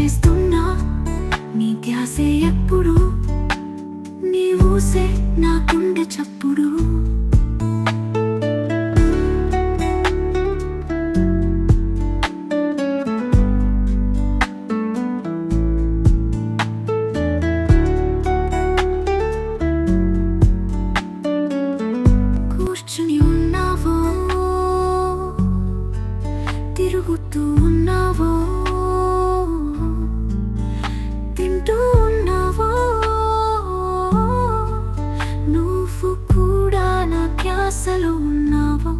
చేస్తున్నా నీ ధ్యాసే ఎప్పుడు, నీ ఊసే నా గుండె చప్పుడు. కూర్చుని ఉన్నావో, తిరుగుతూ ఉన్నావో, తింటూ ఉన్నావో, నువ్వు కూడా నా ధ్యాసలో ఉన్నావో.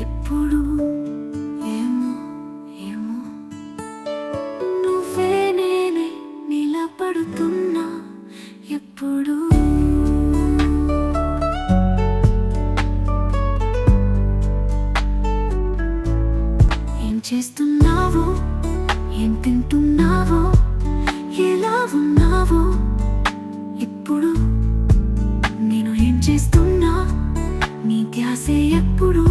ఎప్పుడు ఏమో ఏమో నువ్వే నేనే నిలబడుతున్నా ఎప్పుడు. ఏం చేస్తున్నావో, ఏం తింటున్నావో, ఎలా ఉన్నావో ఇప్పుడు. నేను ఏం చేస్తున్నా నీ ధ్యాసే ఎప్పుడు,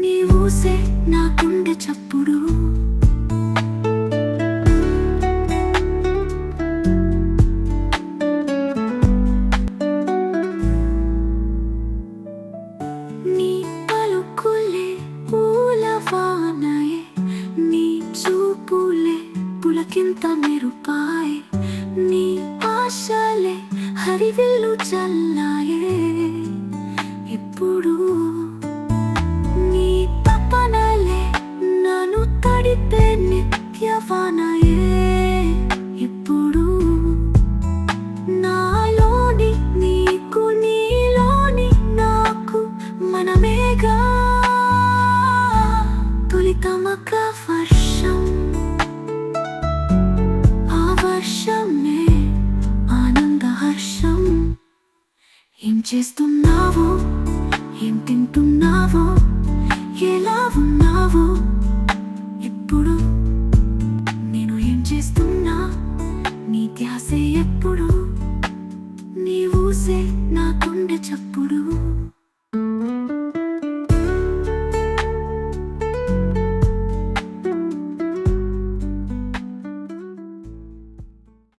నీ ఊసే నా గుండె చప్పుడు. నీ పలుకులే పూలవానయే, నీ చూపులే పులకింత మెరుపాయే, నీ ఆశలే హరివిల్లు చల్లాయే ఇప్పుడు. నీ తపనలే నన్ను తడిపే నిత్యవానయే ఇప్పుడు. నాలోని నీకు, నీలోని నాకు మనమేగా తొలితమక వర్షం. ఆ వర్షమే ఆనంద హర్షం. ఏం చేస్తున్నావో, ఏం తింటున్నావో, ఎలా ఉన్నావో ఇప్పుడు. నేను ఏం చేస్తున్నా నీ ధ్యాసే ఎప్పుడు, నీ ఊసే నా గుండె చప్పుడు.